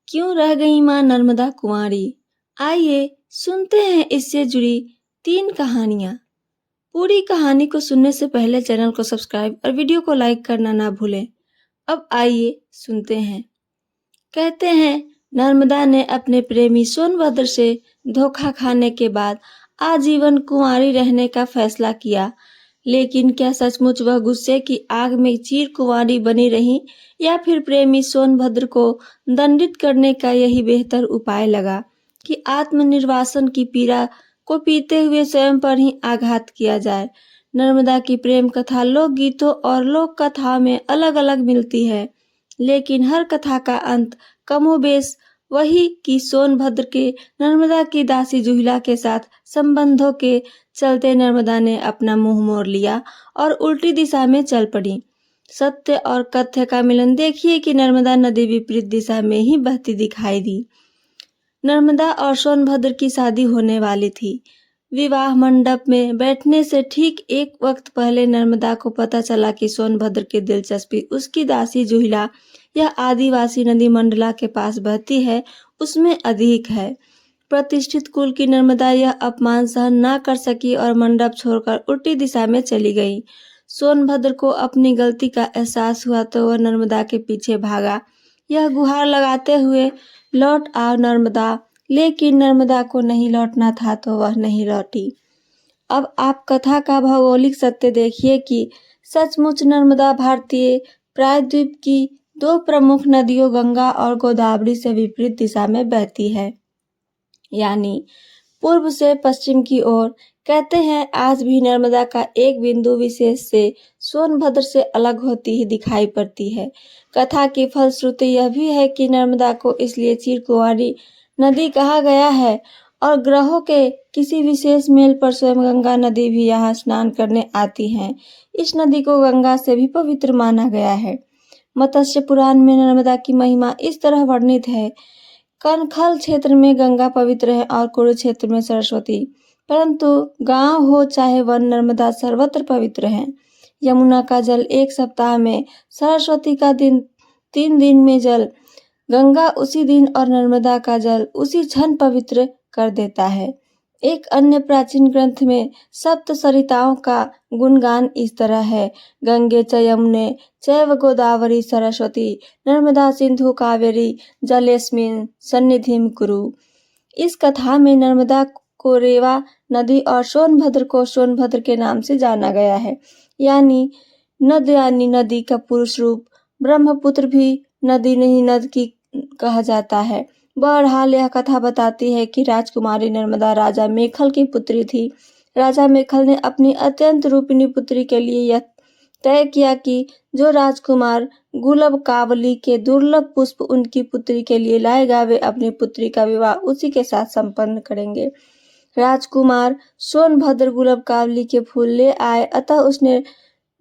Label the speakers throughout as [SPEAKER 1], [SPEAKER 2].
[SPEAKER 1] क्यों रह गई माँ नर्मदा कुंवारी? आइए सुनते हैं इससे जुड़ी 3 कहानियाँ। पूरी कहानी को सुनने से पहले चैनल को सब्सक्राइब और वीडियो को लाइक करना ना भूलें। अब आइए सुनते हैं। कहते हैं नर्मदा ने अपने प्रेमी सोनभद्र से धोखा खाने के बाद आजीवन कुंवारी रहने का फैसला किया। लेकिन क्या सचमुच वह गुस्से की आग में चिर कुंवारी बनी रही या फिर प्रेमी सोनभद्र को दंडित करने का यही बेहतर उपाय लगा कि आत्मनिर्वासन की पीड़ा को पीते हुए स्वयं पर ही आघात किया जाए। नर्मदा की प्रेम कथा लोक गीतों और लोक कथाओं में अलग अलग मिलती है, लेकिन हर कथा का अंत कमोबेश वही कि सोनभद्र के नर्मदा की दासी जुहिला के साथ संबंधों के चलते नर्मदा ने अपना मुंह मोड़ लिया और उल्टी दिशा में चल पड़ी। सत्य और कथ्य का मिलन देखिए कि नर्मदा नदी विपरीत दिशा में ही बहती दिखाई दी। नर्मदा और सोनभद्र की शादी होने वाली थी। विवाह मंडप में बैठने से ठीक एक वक्त पहले नर्मदा को पता चला कि सोनभद्र की दिलचस्पी उसकी दासी जुहिला यह आदिवासी नदी मंडला के पास बहती है उसमें अधिक है। प्रतिष्ठित कुल की नर्मदा यह अपमान सहन ना कर सकी और मंडप छोड़कर उल्टी दिशा में चली गई। सोनभद्र को अपनी गलती का एहसास हुआ तो वह नर्मदा के पीछे भागा, यह गुहार लगाते हुए लौट आओ नर्मदा, लेकिन नर्मदा को नहीं लौटना था तो वह नहीं लौटी। अब आप कथा का भौगोलिक सत्य देखिए कि सचमुच नर्मदा भारतीय प्रायद्वीप की 2 प्रमुख नदियों गंगा और गोदावरी से विपरीत दिशा में बहती है, यानी पूर्व से पश्चिम की ओर। कहते हैं आज भी नर्मदा का एक बिंदु विशेष से सोनभद्र से अलग होती ही दिखाई पड़ती है। कथा की फलश्रुति यह भी है कि नर्मदा को इसलिए चिरकुंवारी नदी कहा गया है और ग्रहों के किसी विशेष मेल पर स्वयं गंगा नदी भी यहाँ स्नान करने आती हैं। इस नदी को गंगा से भी पवित्र माना गया है। मत्स्य पुराण में नर्मदा की महिमा इस तरह वर्णित है। कनखल क्षेत्र में गंगा पवित्र है और कुरुक्षेत्र में सरस्वती, परंतु गांव हो चाहे वन नर्मदा सर्वत्र पवित्र है। यमुना का जल 1 सप्ताह में, सरस्वती का 3 दिन में जल, गंगा उसी दिन और नर्मदा का जल उसी क्षण पवित्र कर देता है। एक अन्य प्राचीन ग्रंथ में सप्त सरिताओं का गुणगान इस तरह है। गंगे च यमुने चैव गोदावरी सरस्वती नर्मदा सिंधु कावेरी जलेस्मिन् सन्निधिं कुरु। इस कथा में नर्मदा को रेवा नदी और सोनभद्र को सोनभद्र के नाम से जाना गया है, यानी नदी का पुरुष रूप। ब्रह्मपुत्र भी नदी नहीं नद की कहा जाता है। बहरहाल यह कथा बताती है कि राजकुमारी नर्मदा राजा मेखल की पुत्री थी। राजा मेखल ने अपनी अत्यंत रूपिणी पुत्री के लिए यह तय किया कि जो राजकुमार गुलाब कावली के दुर्लभ पुष्प उनकी पुत्री के लिए लाएगा वे अपनी पुत्री का विवाह उसी के साथ संपन्न करेंगे। राजकुमार सोनभद्र गुलाब कावली के फूल ले आए, अतः उसने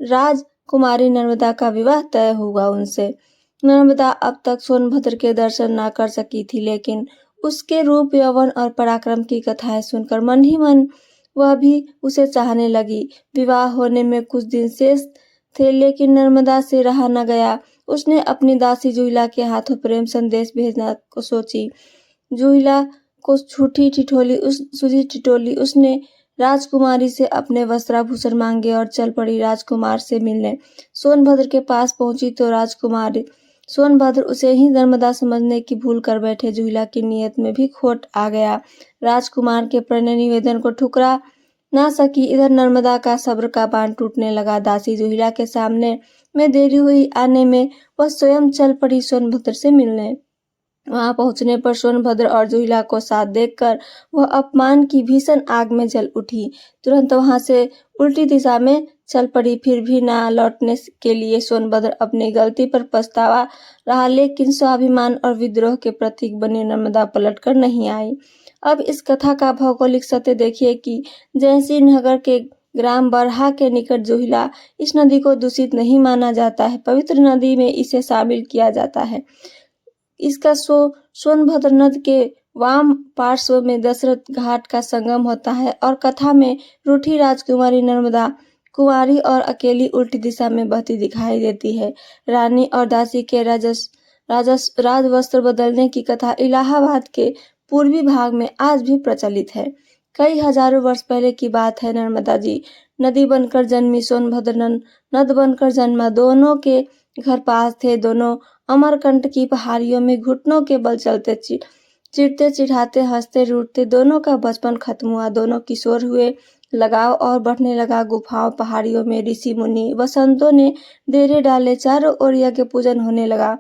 [SPEAKER 1] राजकुमारी नर्मदा का विवाह तय हुआ उनसे। नर्मदा अब तक सोनभद्र के दर्शन ना कर सकी थी, लेकिन उसके रूप यौवन और पराक्रम की कथाएं सुनकर मन ही मन वह भी उसे चाहने लगी। विवाह होने में कुछ दिन शेष थे, लेकिन नर्मदा से रहा न गया। उसने अपनी दासी जुहिला के हाथों प्रेम संदेश भेजना को सोची। जुहिला को सूझी ठिठोली उसने राजकुमारी से अपने वस्त्राभूषण मांगे और चल पड़ी राजकुमार से मिलने। सोनभद्र के पास पहुंची तो राजकुमारी सोनभद्र उसे ही नर्मदा समझने की भूल कर बैठे। जुहिला की नीयत में भी खोट आ गया। राजकुमार के प्रणय निवेदन को ठुकरा ना सकी। इधर नर्मदा का सब्र का बांध टूटने लगा। दासी जुहिला के सामने में देरी हुई आने में वह स्वयं चल पड़ी सोनभद्र से मिलने। वहां पहुंचने पर सोनभद्र और जुहिला को साथ देखकर वह अपमान की भीषण आग में जल उठी। तुरंत वहां से उल्टी दिशा में चल पड़ी। फिर भी ना लौटने के लिए सोनभद्र अपनी गलती पर पछतावा रहा, लेकिन स्वाभिमान और विद्रोह के प्रतीक बनी नर्मदा पलट कर नहीं आई। अब इस कथा का भौगोलिक सत्य देखिए कि जयसिंह नगर के ग्राम बरहा के निकट जुहिला, इस नदी को दूषित नहीं माना जाता है, पवित्र नदी में इसे शामिल किया जाता है। इसका सोनभद्र नद के वाम पार्श्व में दशरथ घाट का संगम होता है और कथा में रूठी राजकुमारी नर्मदा कुंवारी और अकेली उल्टी दिशा में बहती दिखाई देती है। रानी और दासी के राजवस्त्र बदलने की कथा इलाहाबाद के पूर्वी भाग में आज भी प्रचलित है। कई हजारों वर्ष पहले की बात है। नर्मदा जी नदी बनकर जन्मी, सोनभद्र नद बनकर जन्मा। दोनों के घर पास थे। दोनों अमरकंटक की पहाड़ियों में घुटनों के बल चलते, चिढ़ते चिढ़ाते, हंसते रूठते। दोनों का बचपन खत्म हुआ। दोनों किशोर हुए। लगाव और बढ़ने लगा। गुफाओं, पहाड़ियों में ऋषि मुनि वसंतों ने डेरे डाले। चारों ओर यज्ञ पूजन होने लगा।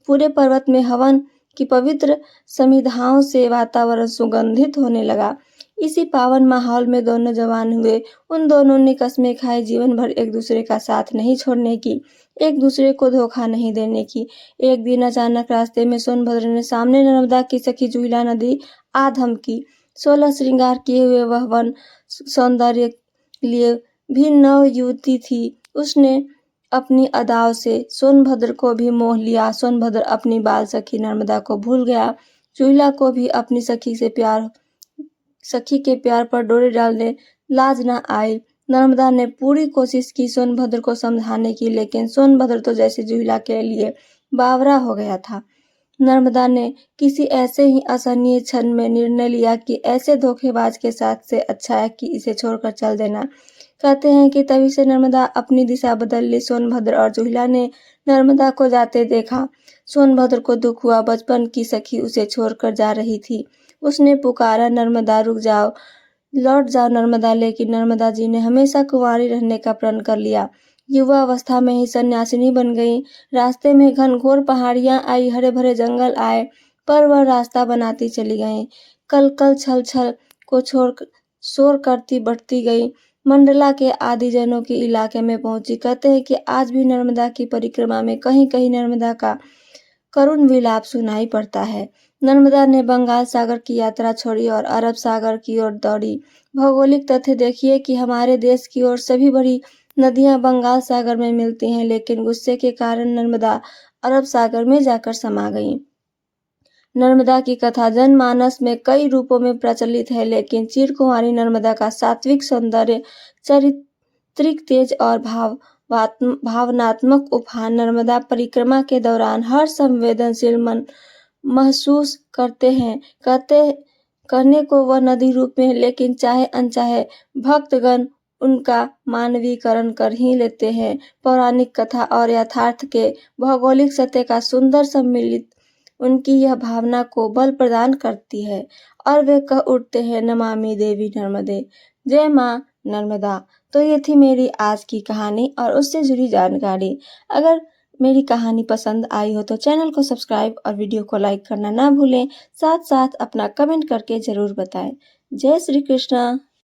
[SPEAKER 1] पूरे पर्वत में हवन की पवित्र समिधाओं से वातावरण सुगंधित होने लगा। इसी पावन माहौल में दोनों जवान हुए। उन दोनों ने कस्में खाई जीवन भर एक दूसरे का साथ नहीं छोड़ने की, एक दूसरे को धोखा नहीं देने की। एक दिन अचानक रास्ते में सोनभद्र ने सामने नर्मदा की सखी जुहिला नदी आ धमकी। 16 श्रृंगार किए हुए वह वन सौंदर्य लिए भी नव युवती थी। उसने अपनी अदाओं से सोनभद्र को भी मोह लिया। सोनभद्र अपनी बाल सखी नर्मदा को भूल गया। जुहिला को भी अपनी सखी के प्यार पर डोरी डालने लाज न आई। नर्मदा ने पूरी कोशिश की सोनभद्र को समझाने की, लेकिन सोनभद्र तो जैसे जुहिला के लिए बावरा हो गया था। नर्मदा ने किसी ऐसे ही असहनीय क्षण में निर्णय लिया कि ऐसे धोखेबाज के साथ से अच्छा है कि इसे छोड़कर चल देना। कहते हैं कि तभी से नर्मदा अपनी दिशा बदल ली। सोनभद्र और जुहिला ने नर्मदा को जाते देखा। सोनभद्र को दुख हुआ। बचपन की सखी उसे छोड़कर जा रही थी। उसने पुकारा, नर्मदा रुक जाओ, लौट जाओ नर्मदा। लेकिन नर्मदा जी ने हमेशा कुंवारी रहने का प्रण कर लिया। युवा अवस्था में ही सन्यासिनी बन गई। रास्ते में घनघोर पहाड़ियां आई, हरे भरे जंगल आए, पर वह रास्ता बनाती चली गई। कल कल छल छल को छोड़ शोर करती बढ़ती गई। मंडला के आदिजनों के इलाके में पहुंची। कहते हैं कि आज भी नर्मदा की परिक्रमा में कहीं कहीं नर्मदा का करुण विलाप सुनाई पड़ता है। नर्मदा ने बंगाल सागर की यात्रा छोड़ी और अरब सागर की ओर दौड़ी। भौगोलिक तथ्य देखिए कि हमारे देश की ओर सभी बड़ी नदियां बंगाल सागर में मिलती हैं, लेकिन गुस्से के कारण नर्मदा अरब सागर में जाकर समा गई। नर्मदा की कथा जनमानस में कई रूपों में प्रचलित है, लेकिन चिरकुंवारी नर्मदा का सात्विक सौंदर्य, चारित्रिक तेज और भावनात्मक उफान नर्मदा परिक्रमा के दौरान हर संवेदनशील मन महसूस करने को वह नदी रूप में, लेकिन चाहे अनचाहे भक्तगण उनका मानवीकरण कर ही लेते हैं। पौराणिक कथा और यथार्थ के भौगोलिक सत्य का सुंदर सम्मिलित उनकी यह भावना को बल प्रदान करती है और वे कह उठते हैं, नमामि देवी नर्मदे, जय माँ नर्मदा। तो ये थी मेरी आज की कहानी और उससे जुड़ी जानकारी। अगर मेरी कहानी पसंद आई हो तो चैनल को सब्सक्राइब और वीडियो को लाइक करना ना भूलें। साथ साथ अपना कमेंट करके जरूर बताएं। जय श्री कृष्णा।